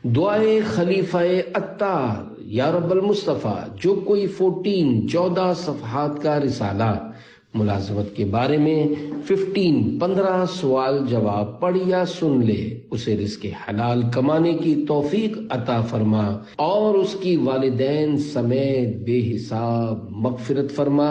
دعائے خلیفہ اتار، یا رب المصطفیٰ، جو کوئی 14 صفحات کا رسالہ ملازمت کے بارے میں 15 سوال جواب پڑھ یا سن لے، اسے رزق حلال کمانے کی توفیق عطا فرما اور اس کی والدین سمیت بے حساب مغفرت فرما،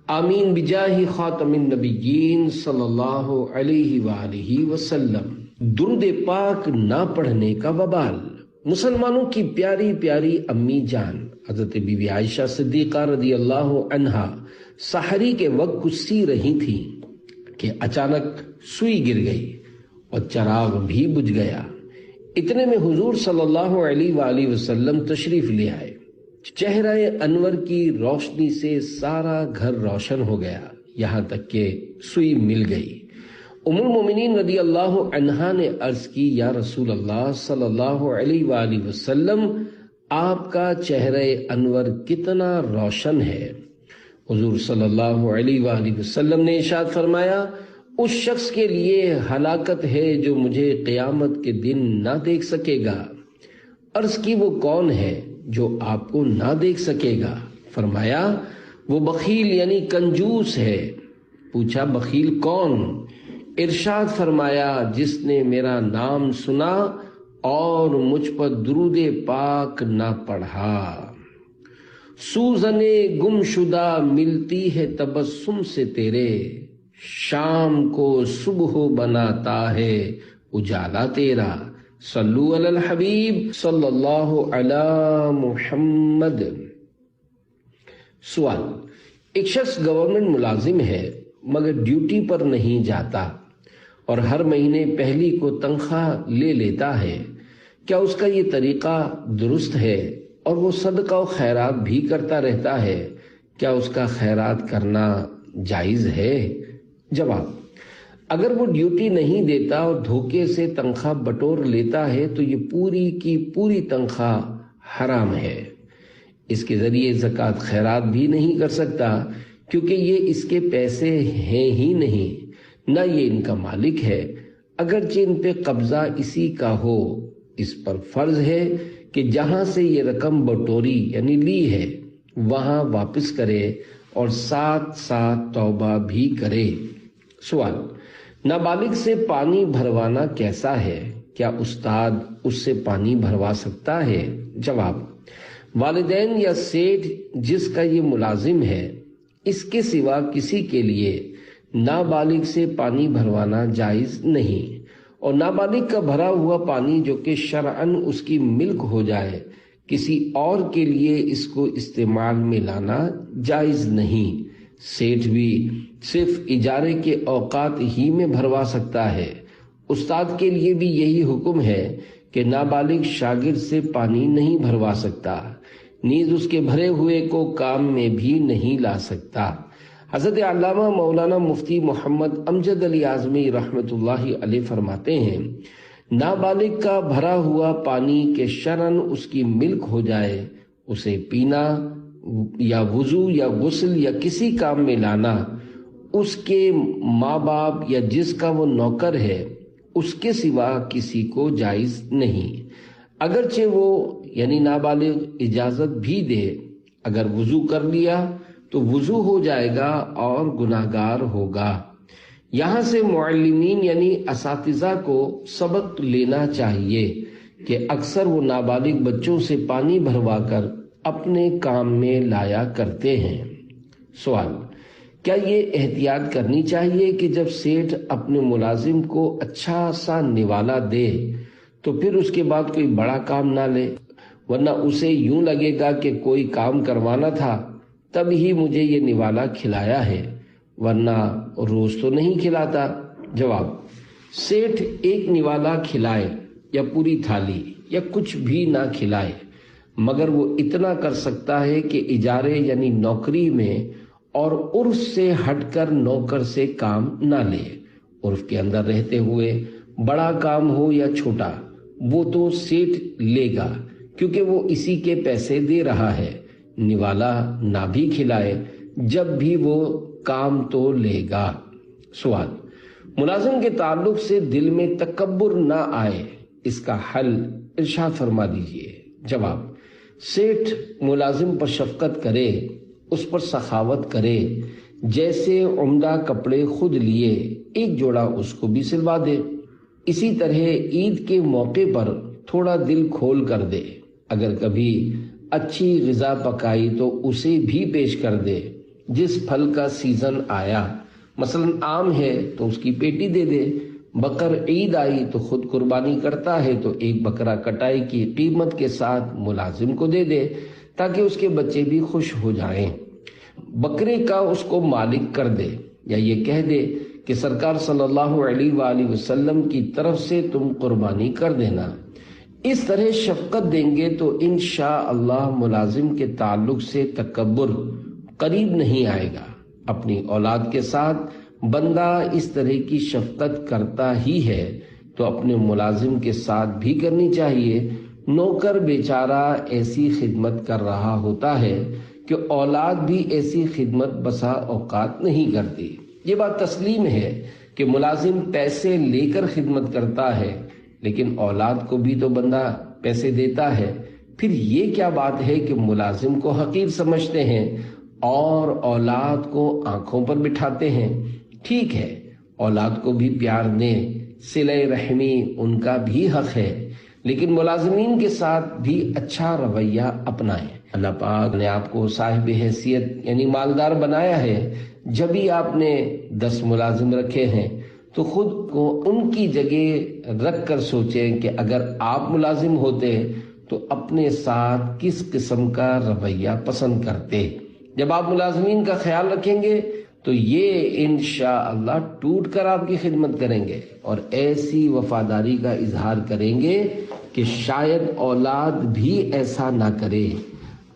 آمین بجاہ خاتم النبیین صلی اللہ علیہ وآلہ وسلم۔ درود پاک نہ پڑھنے کا وبال۔ مسلمانوں کی پیاری پیاری امی جان حضرت بی بی عائشہ صدیقہ رضی اللہ عنہا سحری کے وقت کچھ سی رہی تھیں کہ اچانک سوئی گر گئی اور چراغ بھی بجھ گیا۔ اتنے میں حضور صلی اللہ علیہ وآلہ وسلم تشریف لے آئے۔ چہرہ انور کی روشنی سے سارا گھر روشن ہو گیا، یہاں تک کہ سوئی مل گئی۔ ام المومنین رضی اللہ عنہا نے عرض کی، یا رسول اللہ صلی اللہ علیہ وآلہ وسلم، آپ کا چہرہ انور کتنا روشن ہے۔ حضور صلی اللہ علیہ وآلہ وسلم نے ارشاد فرمایا، اس شخص کے لیے ہلاکت ہے جو مجھے قیامت کے دن نہ دیکھ سکے گا۔ عرض کی، وہ کون ہے جو آپ کو نہ دیکھ سکے گا؟ فرمایا، وہ بخیل یعنی کنجوس ہے۔ پوچھا، بخیل کون؟ ارشاد فرمایا، جس نے میرا نام سنا اور مجھ پر درود پاک نہ پڑھا۔ سوزن گم شدہ ملتی ہے تبسم سے تیرے، شام کو صبح بناتا ہے اجالا تیرا۔ صلو علی الحبیب صلی اللہ علی محمد۔ سوال، ایک شخص گورنمنٹ ملازم ہے مگر ڈیوٹی پر نہیں جاتا اور ہر مہینے پہلی کو تنخواہ لے لیتا ہے، کیا اس کا یہ طریقہ درست ہے؟ اور وہ صدقہ و خیرات بھی کرتا رہتا ہے، کیا اس کا خیرات کرنا جائز ہے؟ جواب، اگر وہ ڈیوٹی نہیں دیتا اور دھوکے سے تنخواہ بٹور لیتا ہے تو یہ پوری کی پوری تنخواہ حرام ہے۔ اس کے ذریعے زکوٰۃ خیرات بھی نہیں کر سکتا کیونکہ یہ اس کے پیسے ہیں ہی نہیں، نہ یہ ان کا مالک ہے، اگرچہ ان پہ قبضہ اسی کا ہو۔ اس پر فرض ہے کہ جہاں سے یہ رقم بٹوری یعنی لی ہے وہاں واپس کرے اور ساتھ ساتھ توبہ بھی کرے۔ سوال، نابالغ سے پانی بھروانا کیسا ہے؟ کیا استاد اس سے پانی بھروا سکتا ہے؟ جواب، والدین یا سیٹھ جس کا یہ ملازم ہے، اس کے سوا کسی کے لیے نابالغ سے پانی بھروانا جائز نہیں، اور نابالغ کا بھرا ہوا پانی جو کہ شرعاً اس کی ملک ہو جائے، کسی اور کے لیے اس کو استعمال میں لانا جائز نہیں۔ سیٹھ بھی صرف اجارے کے اوقات ہی میں بھروا سکتا ہے۔ استاد کے لیے بھی یہی حکم ہے کہ نابالغ شاگرد سے پانی نہیں بھروا سکتا، نیز اس کے بھرے ہوئے کو کام میں بھی نہیں لا سکتا۔ حضرت علامہ مولانا مفتی محمد امجد علی اعظمی رحمۃ اللہ علیہ فرماتے ہیں، نابالغ کا بھرا ہوا پانی کے شرعاً اس کی ملک ہو جائے، اسے پینا یا وضو یا غسل یا کسی کام میں لانا اس کے ماں باپ یا جس کا وہ نوکر ہے اس کے سوا کسی کو جائز نہیں، اگرچہ وہ یعنی نابالغ اجازت بھی دے۔ اگر وضو کر لیا تو وضو ہو جائے گا اور گناہگار ہوگا۔ یہاں سے معلمین یعنی اساتذہ کو سبق لینا چاہیے کہ اکثر وہ نابالغ بچوں سے پانی بھروا کر اپنے کام میں لایا کرتے ہیں۔ سوال، کیا یہ احتیاط کرنی چاہیے کہ جب سیٹھ اپنے ملازم کو اچھا سا نوالا دے تو پھر اس کے بعد کوئی بڑا کام نہ لے، ورنہ اسے یوں لگے گا کہ کوئی کام کروانا تھا تب ہی مجھے یہ نوالا کھلایا ہے، ورنہ روز تو نہیں کھلاتا؟ جواب، سیٹھ ایک نوالا کھلائے یا پوری تھالی یا کچھ بھی نہ کھلائے، مگر وہ اتنا کر سکتا ہے کہ اجارے یعنی نوکری میں اور عرف سے ہٹ کر نوکر سے کام نہ لے۔ عرف کے اندر رہتے ہوئے بڑا کام ہو یا چھوٹا وہ تو سیٹھ لے گا کیونکہ وہ اسی کے پیسے دے رہا ہے، نوالا نہ بھی کھلائے جب بھی وہ کام تو لے گا۔ سوال، ملازم کے تعلق سے دل میں تکبر نہ آئے، اس کا حل ارشاد فرما دیجئے۔ جواب: سیٹھ ملازم پر شفقت کرے، اس پر سخاوت کرے، جیسے عمدہ کپڑے خود لیے ایک جوڑا اس کو بھی سلوا دے۔ اسی طرح عید کے موقع پر تھوڑا دل کھول کر دے، اگر کبھی اچھی غذا پکائی تو اسے بھی پیش کر دے۔ جس پھل کا سیزن آیا، مثلا آم ہے تو اس کی پیٹی دے دے۔ بقر عید آئی تو خود قربانی کرتا ہے تو ایک بکرا کٹائی کی قیمت کے ساتھ ملازم کو دے دے تاکہ اس کے بچے بھی خوش ہو جائیں۔ بکرے کا اس کو مالک کر دے، یا یہ کہہ دے کہ سرکار صلی اللہ علیہ وآلہ وسلم کی طرف سے تم قربانی کر دینا۔ اس طرح شفقت دیں گے تو انشاءاللہ ملازم کے تعلق سے تکبر قریب نہیں آئے گا۔ اپنی اولاد کے ساتھ بندہ اس طرح کی شفقت کرتا ہی ہے تو اپنے ملازم کے ساتھ بھی کرنی چاہیے۔ نوکر بیچارہ ایسی خدمت کر رہا ہوتا ہے کہ اولاد بھی ایسی خدمت بسا اوقات نہیں کرتی۔ یہ بات تسلیم ہے کہ ملازم پیسے لے کر خدمت کرتا ہے، لیکن اولاد کو بھی تو بندہ پیسے دیتا ہے۔ پھر یہ کیا بات ہے کہ ملازم کو حقیر سمجھتے ہیں اور اولاد کو آنکھوں پر بٹھاتے ہیں؟ ٹھیک ہے، اولاد کو بھی پیار دیں، صلہ رحمی ان کا بھی حق ہے، لیکن ملازمین کے ساتھ بھی اچھا رویہ اپنائیں۔ اللہ پاک نے آپ کو صاحب حیثیت یعنی مالدار بنایا ہے۔ جب ہی آپ نے 10 ملازم رکھے ہیں تو خود کو ان کی جگہ رکھ کر سوچیں کہ اگر آپ ملازم ہوتے تو اپنے ساتھ کس قسم کا رویہ پسند کرتے۔ جب آپ ملازمین کا خیال رکھیں گے تو یہ انشاءاللہ ٹوٹ کر آپ کی خدمت کریں گے اور ایسی وفاداری کا اظہار کریں گے کہ شاید اولاد بھی ایسا نہ کرے،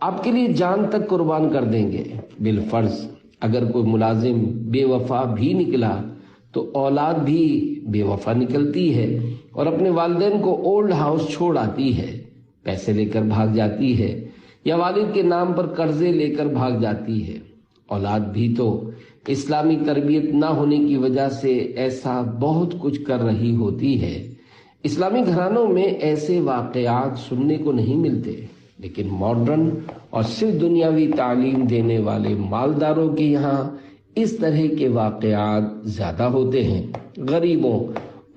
آپ کے لیے جان تک قربان کر دیں گے۔ بالفرض اگر کوئی ملازم بے وفا بھی نکلا تو اولاد بھی بے وفا نکلتی ہے اور اپنے والدین کو اولڈ ہاؤس چھوڑ آتی ہے، پیسے لے کر بھاگ جاتی ہے یا والد کے نام پر قرضے لے کر بھاگ جاتی ہے۔ اولاد بھی تو اسلامی تربیت نہ ہونے کی وجہ سے ایسا بہت کچھ کر رہی ہوتی ہے۔ اسلامی گھرانوں میں ایسے واقعات سننے کو نہیں ملتے، لیکن ماڈرن اور صرف دنیاوی تعلیم دینے والے مالداروں کے یہاں اس طرح کے واقعات زیادہ ہوتے ہیں۔ غریبوں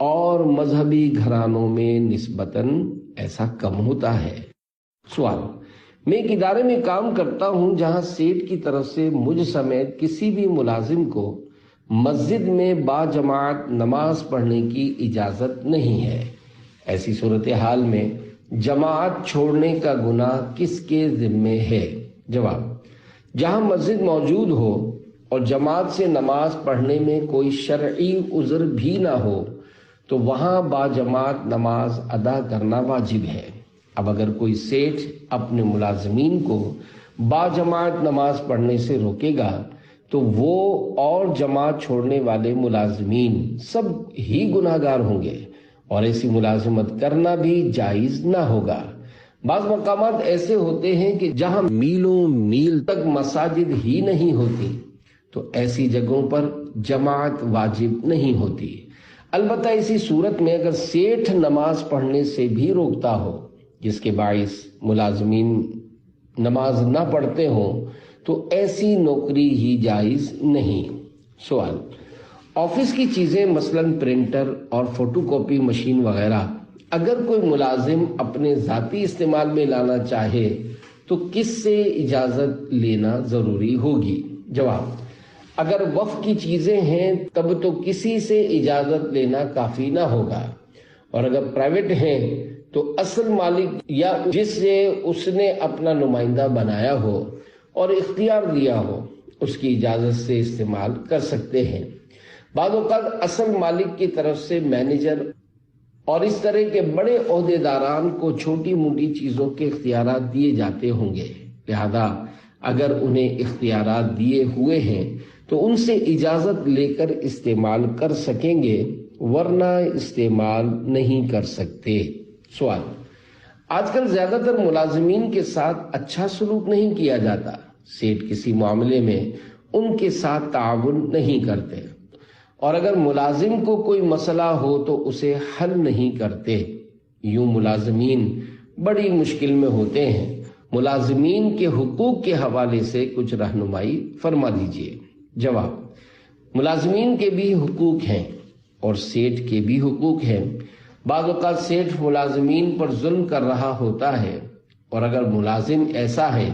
اور مذہبی گھرانوں میں نسبتاً ایسا کم ہوتا ہے۔ سوال: میں ایک ادارے میں کام کرتا ہوں جہاں سیٹ کی طرف سے مجھ سمیت کسی بھی ملازم کو مسجد میں باجماعت نماز پڑھنے کی اجازت نہیں ہے۔ ایسی صورتحال میں جماعت چھوڑنے کا گناہ کس کے ذمے ہے؟ جواب: جہاں مسجد موجود ہو اور جماعت سے نماز پڑھنے میں کوئی شرعی عذر بھی نہ ہو تو وہاں باجماعت نماز ادا کرنا واجب ہے۔ اب اگر کوئی سیٹھ اپنے ملازمین کو باجماعت نماز پڑھنے سے روکے گا تو وہ اور جماعت چھوڑنے والے ملازمین سب ہی گناہگار ہوں گے اور ایسی ملازمت کرنا بھی جائز نہ ہوگا۔ بعض مقامات ایسے ہوتے ہیں کہ جہاں میلوں میل تک مساجد ہی نہیں ہوتی تو ایسی جگہوں پر جماعت واجب نہیں ہوتی۔ البتہ اسی صورت میں اگر سیٹھ نماز پڑھنے سے بھی روکتا ہو جس کے باعث ملازمین نماز نہ پڑھتے ہوں تو ایسی نوکری ہی جائز نہیں۔ سوال: آفس کی چیزیں مثلا پرنٹر اور فوٹو کاپی مشین وغیرہ اگر کوئی ملازم اپنے ذاتی استعمال میں لانا چاہے تو کس سے اجازت لینا ضروری ہوگی؟ جواب: اگر وقف کی چیزیں ہیں تب تو کسی سے اجازت لینا کافی نہ ہوگا، اور اگر پرائیویٹ ہیں تو اصل مالک یا جس سے اس نے اپنا نمائندہ بنایا ہو اور اختیار دیا ہو اس کی اجازت سے استعمال کر سکتے ہیں۔ بعض اوقات اصل مالک کی طرف سے مینیجر اور اس طرح کے بڑے عہدیداران کو چھوٹی موٹی چیزوں کے اختیارات دیے جاتے ہوں گے، لہذا اگر انہیں اختیارات دیے ہوئے ہیں تو ان سے اجازت لے کر استعمال کر سکیں گے، ورنہ استعمال نہیں کر سکتے۔ سوال: آج کل زیادہ تر ملازمین کے ساتھ اچھا سلوک نہیں کیا جاتا، سیٹ کسی معاملے میں ان کے ساتھ تعاون نہیں کرتے، اور اگر ملازم کو کوئی مسئلہ ہو تو اسے حل نہیں کرتے۔ یوں ملازمین بڑی مشکل میں ہوتے ہیں۔ ملازمین کے حقوق کے حوالے سے کچھ رہنمائی فرما دیجیے۔ جواب: ملازمین کے بھی حقوق ہیں اور سیٹھ کے بھی حقوق ہیں۔ بعض اوقات سیٹھ ملازمین پر ظلم کر رہا ہوتا ہے، اور اگر ملازم ایسا ہے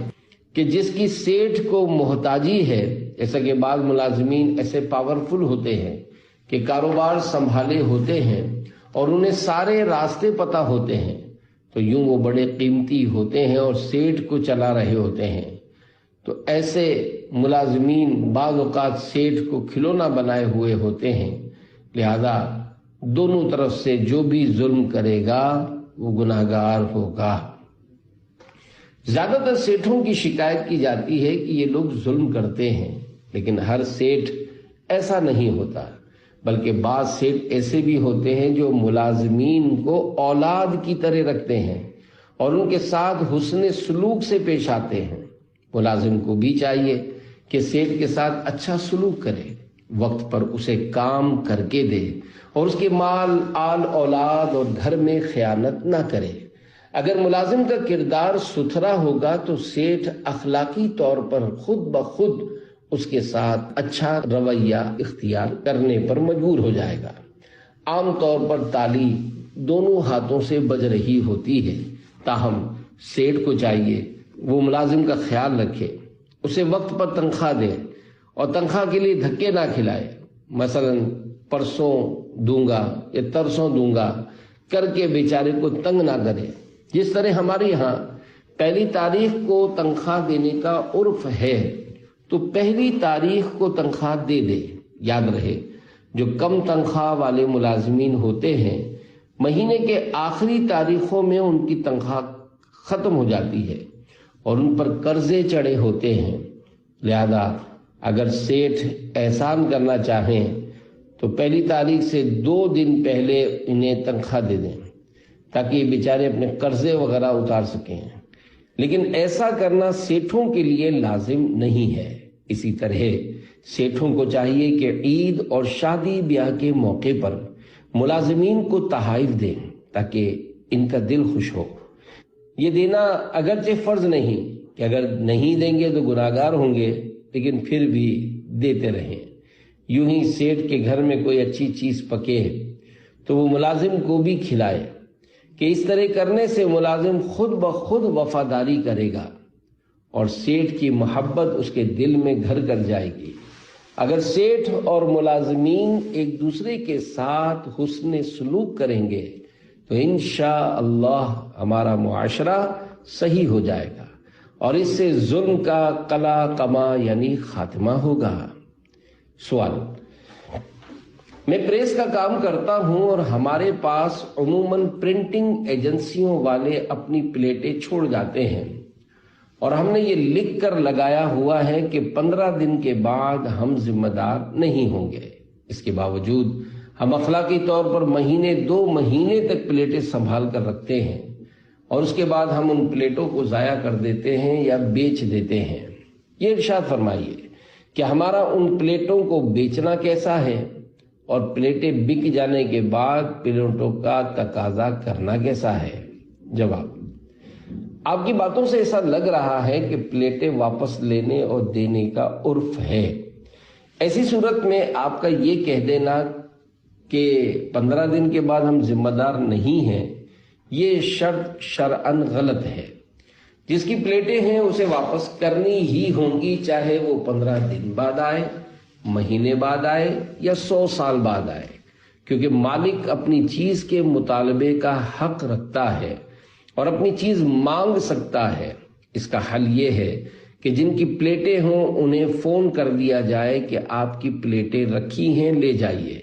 کہ جس کی سیٹھ کو محتاجی ہے، جیسا کہ بعض ملازمین ایسے پاورفل ہوتے ہیں کہ کاروبار سنبھالے ہوتے ہیں اور انہیں سارے راستے پتہ ہوتے ہیں، تو یوں وہ بڑے قیمتی ہوتے ہیں اور سیٹھ کو چلا رہے ہوتے ہیں، تو ایسے ملازمین بعض اوقات سیٹھ کو کھلونا بنائے ہوئے ہوتے ہیں۔ لہذا دونوں طرف سے جو بھی ظلم کرے گا وہ گناہگار ہوگا۔ زیادہ تر سیٹھوں کی شکایت کی جاتی ہے کہ یہ لوگ ظلم کرتے ہیں، لیکن ہر سیٹھ ایسا نہیں ہوتا، بلکہ بعض سیٹھ ایسے بھی ہوتے ہیں جو ملازمین کو اولاد کی طرح رکھتے ہیں اور ان کے ساتھ حسن سلوک سے پیش آتے ہیں۔ ملازم کو بھی چاہیے کہ سیٹھ کے ساتھ اچھا سلوک کرے، وقت پر اسے کام کر کے دے اور اس کے مال آل اولاد اور گھر میں خیانت نہ کرے۔ اگر ملازم کا کردار ستھرا ہوگا تو سیٹھ اخلاقی طور پر خود بخود اس کے ساتھ اچھا رویہ اختیار کرنے پر مجبور ہو جائے گا۔ عام طور پر تالی دونوں ہاتھوں سے بج رہی ہوتی ہے، تاہم سیٹھ کو چاہیے وہ ملازم کا خیال رکھے، اسے وقت پر تنخواہ دے اور تنخواہ کے لیے دھکے نہ کھلائے۔ مثلا پرسوں دوں گا یا ترسوں دوں گا کر کے بیچارے کو تنگ نہ کرے۔ جس طرح ہمارے یہاں پہلی تاریخ کو تنخواہ دینے کا عرف ہے، تو پہلی تاریخ کو تنخواہ دے دے۔ یاد رہے، جو کم تنخواہ والے ملازمین ہوتے ہیں، مہینے کے آخری تاریخوں میں ان کی تنخواہ ختم ہو جاتی ہے اور ان پر قرضے چڑھے ہوتے ہیں۔ لہذا اگر سیٹھ احسان کرنا چاہیں تو پہلی تاریخ سے 2 دن پہلے انہیں تنخواہ دے دیں تاکہ یہ بیچارے اپنے قرضے وغیرہ اتار سکیں، لیکن ایسا کرنا سیٹھوں کے لیے لازم نہیں ہے۔ اسی طرح سیٹھوں کو چاہیے کہ عید اور شادی بیاہ کے موقع پر ملازمین کو تحائف دیں تاکہ ان کا دل خوش ہو۔ یہ دینا اگرچہ فرض نہیں کہ اگر نہیں دیں گے تو گناہگار ہوں گے، لیکن پھر بھی دیتے رہیں۔ یوں ہی سیٹھ کے گھر میں کوئی اچھی چیز پکے تو وہ ملازم کو بھی کھلائے، کہ اس طرح کرنے سے ملازم خود بخود وفاداری کرے گا اور سیٹھ کی محبت اس کے دل میں گھر کر جائے گی۔ اگر سیٹھ اور ملازمین ایک دوسرے کے ساتھ حسن سلوک کریں گے تو انشاءاللہ ہمارا معاشرہ صحیح ہو جائے گا اور اس سے ظلم کا قلع قما یعنی خاتمہ ہوگا۔ سوال: میں پریس کا کام کرتا ہوں اور ہمارے پاس عموماً پرنٹنگ ایجنسیوں والے اپنی پلیٹیں چھوڑ جاتے ہیں اور ہم نے یہ لکھ کر لگایا ہوا ہے کہ 15 دن کے بعد ہم ذمہ دار نہیں ہوں گے۔ اس کے باوجود ہم اخلاقی طور پر 2 مہینے تک پلیٹیں سنبھال کر رکھتے ہیں اور اس کے بعد ہم ان پلیٹوں کو ضائع کر دیتے ہیں یا بیچ دیتے ہیں۔ یہ ارشاد فرمائیے کہ ہمارا ان پلیٹوں کو بیچنا کیسا ہے اور پلیٹیں بک جانے کے بعد پلیٹوں کا تقاضا کرنا کیسا ہے؟ جواب: آپ کی باتوں سے ایسا لگ رہا ہے کہ پلیٹیں واپس لینے اور دینے کا عرف ہے۔ ایسی صورت میں آپ کا یہ کہہ دینا کہ 15 دن کے بعد ہم ذمہ دار نہیں ہیں، یہ شرط شرعاً غلط ہے۔ جس کی پلیٹیں ہیں اسے واپس کرنی ہی ہوں گی، چاہے وہ 15 دن بعد آئے، مہینے بعد آئے یا 100 سال بعد آئے، کیونکہ مالک اپنی چیز کے مطالبے کا حق رکھتا ہے اور اپنی چیز مانگ سکتا ہے۔ اس کا حل یہ ہے کہ جن کی پلیٹیں ہوں انہیں فون کر دیا جائے کہ آپ کی پلیٹیں رکھی ہیں، لے جائیے،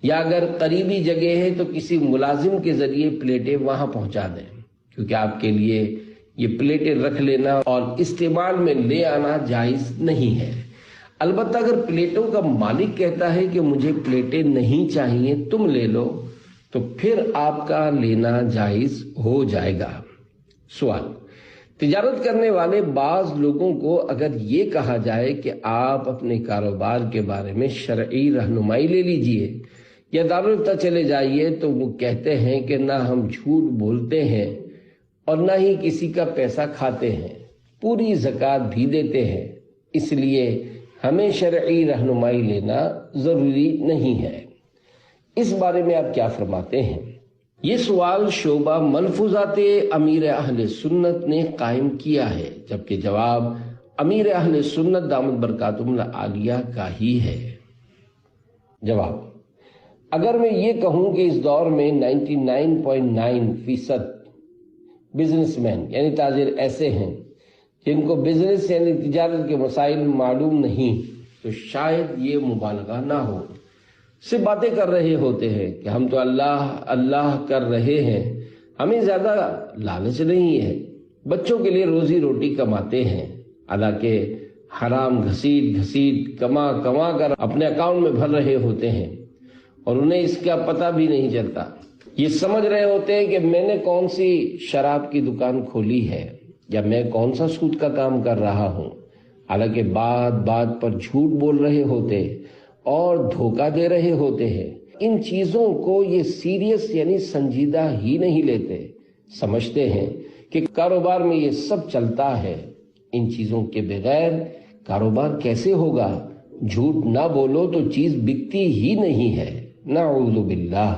یا اگر قریبی جگہ ہے تو کسی ملازم کے ذریعے پلیٹیں وہاں پہنچا دیں، کیونکہ آپ کے لیے یہ پلیٹیں رکھ لینا اور استعمال میں لے آنا جائز نہیں ہے۔ البتہ اگر پلیٹوں کا مالک کہتا ہے کہ مجھے پلیٹیں نہیں چاہیے، تم لے لو، تو پھر آپ کا لینا جائز ہو جائے گا۔ سوال: تجارت کرنے والے بعض لوگوں کو اگر یہ کہا جائے کہ آپ اپنے کاروبار کے بارے میں شرعی رہنمائی لے لیجئے یا دارالفتہ چلے جائیے تو وہ کہتے ہیں کہ نہ ہم جھوٹ بولتے ہیں اور نہ ہی کسی کا پیسہ کھاتے ہیں، پوری زکوٰۃ بھی دیتے ہیں، اس لیے ہمیں شرعی رہنمائی لینا ضروری نہیں ہے۔ اس بارے میں آپ کیا فرماتے ہیں؟ یہ سوال شعبہ ملفوظات امیر اہل سنت نے قائم کیا ہے، جبکہ جواب امیر اہل سنت دامت برکاتہم العالیہ کا ہی ہے۔ جواب: اگر میں یہ کہوں کہ اس دور میں 99.9% بزنس مین یعنی تاجر ایسے ہیں جن کو بزنس یعنی تجارت کے مسائل معلوم نہیں، تو شاید یہ مبالغہ نہ ہو، صرف باتیں کر رہے ہوتے ہیں کہ ہم تو اللہ اللہ کر رہے ہیں، ہمیں زیادہ لالچ نہیں ہے، بچوں کے لیے روزی روٹی کماتے ہیں، حالانکہ حرام گھسیٹ کما کر اپنے اکاؤنٹ میں بھر رہے ہوتے ہیں اور انہیں اس کا پتہ بھی نہیں چلتا۔ یہ سمجھ رہے ہوتے ہیں کہ میں نے کون سی شراب کی دکان کھولی ہے یا میں کون سا سود کا کام کر رہا ہوں، حالانکہ بات پر جھوٹ بول رہے ہوتے اور دھوکہ دے رہے ہوتے ہیں۔ ان چیزوں کو یہ سیریس یعنی سنجیدہ ہی نہیں لیتے، سمجھتے ہیں کہ کاروبار میں یہ سب چلتا ہے، ان چیزوں کے بغیر کاروبار کیسے ہوگا؟ جھوٹ نہ بولو تو چیز بکتی ہی نہیں ہے، نعوذ باللہ۔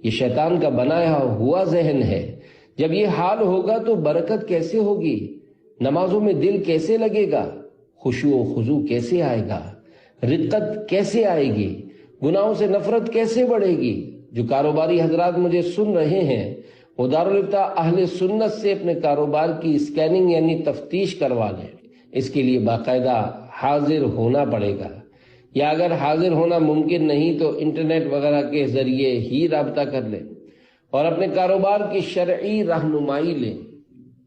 یہ شیطان کا بنایا ہوا ذہن ہے۔ جب یہ حال ہوگا تو برکت کیسے ہوگی؟ نمازوں میں دل کیسے لگے گا؟ خشوع و خضوع کیسے آئے گا؟ رقت کیسے آئے گی؟ گناہوں سے نفرت کیسے بڑھے گی؟ جو کاروباری حضرات مجھے سن رہے ہیں وہ دارالفتہ اہل سنت سے اپنے کاروبار کی اسکیننگ یعنی تفتیش کروا لیں۔ اس کے لیے باقاعدہ حاضر ہونا پڑے گا، یا اگر حاضر ہونا ممکن نہیں تو انٹرنیٹ وغیرہ کے ذریعے ہی رابطہ کر لیں اور اپنے کاروبار کی شرعی رہنمائی لیں۔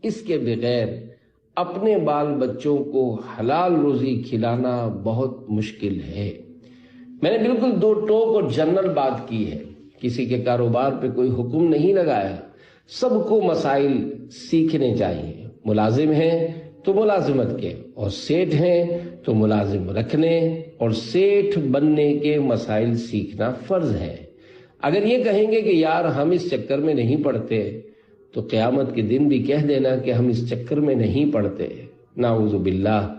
اس کے بغیر اپنے بال بچوں کو حلال روزی کھلانا بہت مشکل ہے۔ میں نے بالکل دو ٹوک اور جنرل بات کی ہے، کسی کے کاروبار پہ کوئی حکم نہیں لگایا، سب کو مسائل سیکھنے چاہیے۔ ملازم ہیں تو ملازمت کے، اور سیٹھ ہیں تو ملازم رکھنے اور سیٹھ بننے کے مسائل سیکھنا فرض ہے۔ اگر یہ کہیں گے کہ یار ہم اس چکر میں نہیں پڑتے، تو قیامت کے دن بھی کہہ دینا کہ ہم اس چکر میں نہیں پڑتے، نعوذ باللہ۔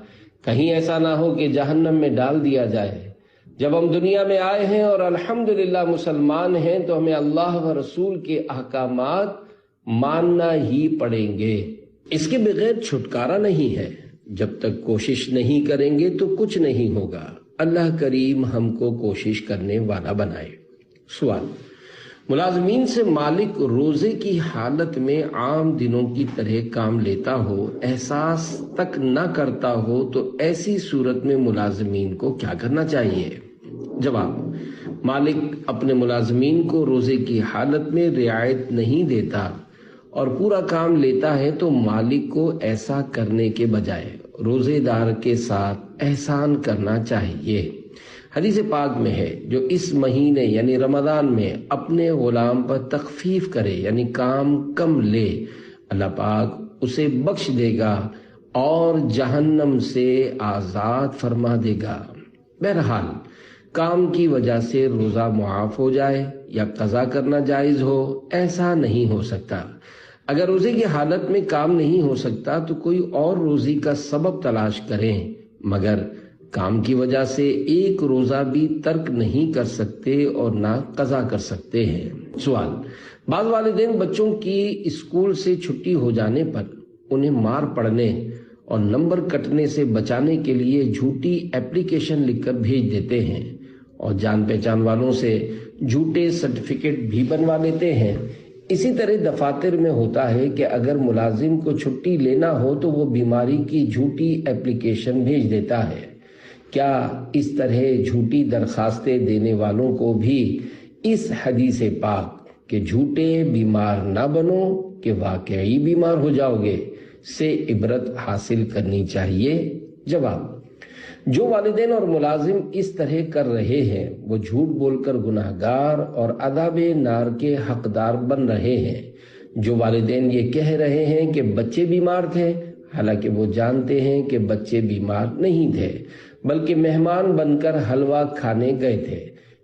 کہیں ایسا نہ ہو کہ جہنم میں ڈال دیا جائے۔ جب ہم دنیا میں آئے ہیں اور الحمدللہ مسلمان ہیں تو ہمیں اللہ و رسول کے احکامات ماننا ہی پڑیں گے، اس کے بغیر چھٹکارا نہیں ہے۔ جب تک کوشش نہیں کریں گے تو کچھ نہیں ہوگا۔ اللہ کریم ہم کو کوشش کرنے والا بنائے۔ سوال: ملازمین سے مالک روزے کی حالت میں عام دنوں کی طرح کام لیتا ہو، احساس تک نہ کرتا ہو، تو ایسی صورت میں ملازمین کو کیا کرنا چاہیے؟ جواب: مالک اپنے ملازمین کو روزے کی حالت میں رعایت نہیں دیتا اور پورا کام لیتا ہے تو مالک کو ایسا کرنے کے بجائے روزے دار کے ساتھ احسان کرنا چاہیے۔ حدیث پاک میں ہے، جو اس مہینے یعنی رمضان میں اپنے غلام پر تخفیف کرے یعنی کام کم لے، اللہ پاک اسے بخش دے گا اور جہنم سے آزاد فرما دے گا۔ بہرحال کام کی وجہ سے روزہ معاف ہو جائے یا قضا کرنا جائز ہو، ایسا نہیں ہو سکتا۔ اگر روزے کی حالت میں کام نہیں ہو سکتا تو کوئی اور روزی کا سبب تلاش کریں، مگر کام کی وجہ سے ایک روزہ بھی ترک نہیں کر سکتے اور نہ قضا کر سکتے ہیں۔ سوال: بعض والدین بچوں کی اسکول سے چھٹی ہو جانے پر انہیں مار پڑنے اور نمبر کٹنے سے بچانے کے لیے جھوٹی اپلیکیشن لکھ کر بھیج دیتے ہیں اور جان پہچان والوں سے جھوٹے سرٹیفکیٹ بھی بنوا لیتے ہیں۔ اسی طرح دفاتر میں ہوتا ہے کہ اگر ملازم کو چھٹی لینا ہو تو وہ بیماری کی جھوٹی اپلیکیشن بھیج دیتا ہے۔ کیا اس طرح جھوٹی درخواستیں دینے والوں کو بھی اس حدیث پاک کہ جھوٹے بیمار نہ بنو کہ واقعی بیمار ہو جاؤ گے سے عبرت حاصل کرنی چاہیے؟ جواب: جو والدین اور ملازم اس طرح کر رہے ہیں وہ جھوٹ بول کر گناہگار اور عذاب نار کے حقدار بن رہے ہیں۔ جو والدین یہ کہہ رہے ہیں کہ بچے بیمار تھے، حالانکہ وہ جانتے ہیں کہ بچے بیمار نہیں تھے بلکہ مہمان بن کر حلوہ کھانے گئے تھے،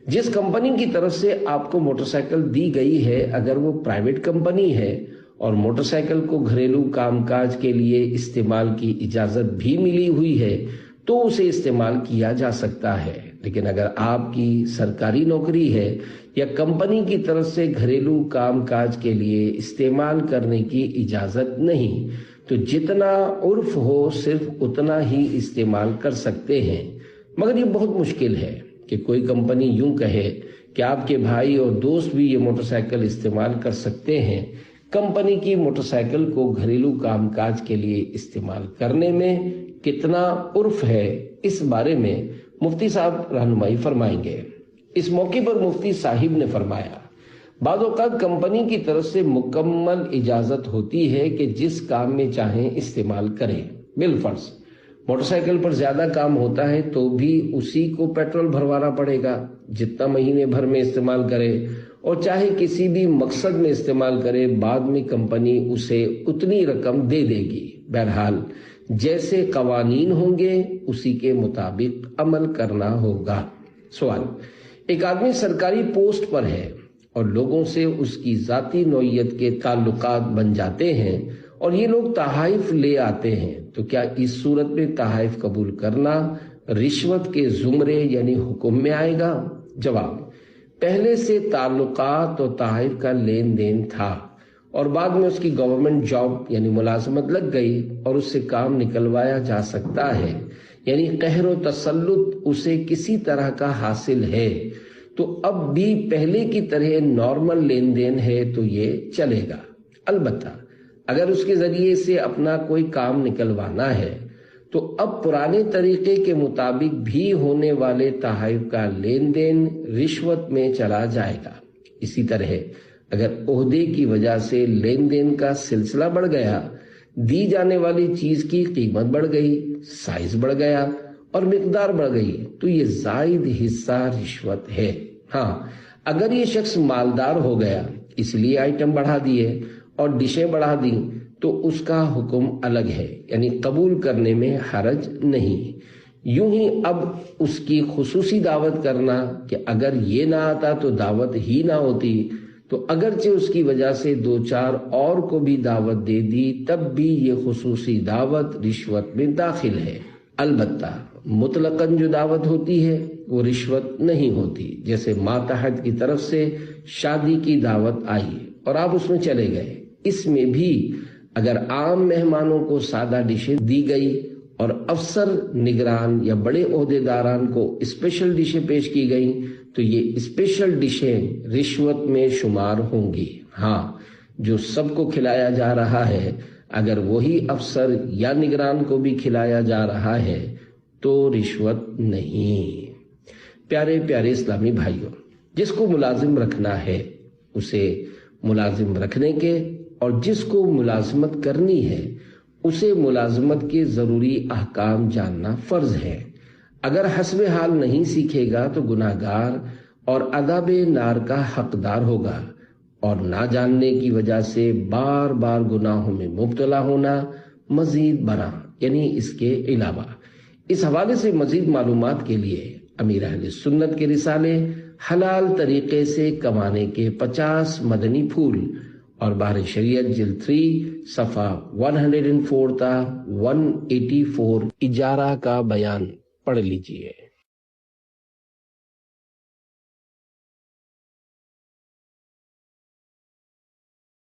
جس کمپنی کی طرف سے آپ کو موٹر سائیکل دی گئی ہے، اگر وہ پرائیویٹ کمپنی ہے اور موٹر سائیکل کو گھریلو کام کاج کے لیے استعمال کی اجازت بھی ملی ہوئی ہے تو اسے استعمال کیا جا سکتا ہے۔ لیکن اگر آپ کی سرکاری نوکری ہے یا کمپنی کی طرف سے گھریلو کام کاج کے لیے استعمال کرنے کی اجازت نہیں، تو جتنا عرف ہو صرف اتنا ہی استعمال کر سکتے ہیں۔ مگر یہ بہت مشکل ہے کہ کوئی کمپنی یوں کہے کہ آپ کے بھائی اور دوست بھی یہ موٹر سائیکل استعمال کر سکتے ہیں۔ کمپنی کی موٹر سائیکل کو گھریلو کام کاج کے لیے استعمال کرنے میں کتنا عرف ہے، اس بارے میں مفتی صاحب رہنمائی فرمائیں گے۔ اس موقع پر مفتی صاحب نے فرمایا، بعض اوقات کمپنی کی طرف سے مکمل اجازت ہوتی ہے کہ جس کام میں چاہیں استعمال کریں۔ بالفرض موٹر سائیکل پر زیادہ کام ہوتا ہے تو بھی اسی کو پیٹرول بھروانا پڑے گا جتنا مہینے بھر میں استعمال کرے، اور چاہے کسی بھی مقصد میں استعمال کرے، بعد میں کمپنی اسے اتنی رقم دے دے گی۔ بہرحال جیسے قوانین ہوں گے اسی کے مطابق عمل کرنا ہوگا۔ سوال، ایک آدمی سرکاری پوسٹ پر ہے اور لوگوں سے اس کی ذاتی نوعیت کے تعلقات بن جاتے ہیں اور یہ لوگ تحائف لے آتے ہیں، تو کیا اس صورت میں تحائف قبول کرنا رشوت کے زمرے یعنی حکم میں آئے گا؟ جواب، پہلے سے تعلقات اور تحائف کا لین دین تھا اور بعد میں اس کی گورنمنٹ جاب یعنی ملازمت لگ گئی اور اس سے کام نکلوایا جا سکتا ہے، یعنی قہر و تسلط اسے کسی طرح کا حاصل ہے، تو اب بھی پہلے کی طرح نارمل لین دین ہے تو یہ چلے گا۔ البتہ اگر اس کے ذریعے سے اپنا کوئی کام نکلوانا ہے تو اب پرانے طریقے کے مطابق بھی ہونے والے تحائف کا لین دین رشوت میں چلا جائے گا۔ اسی طرح اگر عہدے کی وجہ سے لین دین کا سلسلہ بڑھ گیا، دی جانے والی چیز کی قیمت بڑھ گئی، سائز بڑھ گیا اور مقدار بڑھ گئی، تو یہ زائد حصہ رشوت ہے۔ ہاں، اگر یہ شخص مالدار ہو گیا اس لیے آئٹم بڑھا دیے اور ڈشیں بڑھا دیں تو اس کا حکم الگ ہے، یعنی قبول کرنے میں حرج نہیں۔ یوں ہی اب اس کی خصوصی دعوت کرنا کہ اگر یہ نہ آتا تو دعوت ہی نہ ہوتی، تو اگرچہ اس کی وجہ سے دو چار اور کو بھی دعوت دے دی تب بھی یہ خصوصی دعوت رشوت میں داخل ہے۔ البتہ مطلقاً جو دعوت ہوتی ہے وہ رشوت نہیں ہوتی، جیسے ماتحت کی طرف سے شادی کی دعوت آئی اور آپ اس میں چلے گئے، اس میں بھی اگر عام مہمانوں کو سادہ ڈشیں دی گئی اور افسر نگران یا بڑے عہدیداران کو اسپیشل ڈشیں پیش کی گئیں تو یہ اسپیشل ڈشیں رشوت میں شمار ہوں گی۔ ہاں، جو سب کو کھلایا جا رہا ہے اگر وہی افسر یا نگران کو بھی کھلایا جا رہا ہے تو رشوت نہیں۔ پیارے پیارے اسلامی بھائیوں، جس کو ملازم رکھنا ہے اسے ملازم رکھنے کے اور جس کو ملازمت کرنی ہے اسے ملازمت کے ضروری احکام جاننا فرض ہے۔ اگر حسب حال نہیں سیکھے گا تو گناہگار اور عذاب نار کا حقدار ہوگا، اور نہ جاننے کی وجہ سے بار بار گناہوں میں مبتلا ہونا مزید برا، یعنی اس کے علاوہ۔ اس حوالے سے مزید معلومات کے لیے امیر اہل سنت کے رسالے حلال طریقے سے کمانے کے 50 مدنی پھول اور بحر شریعت جلد 3 صفحہ 104 تا 184 اجارہ کا بیان پڑھ لیجئے۔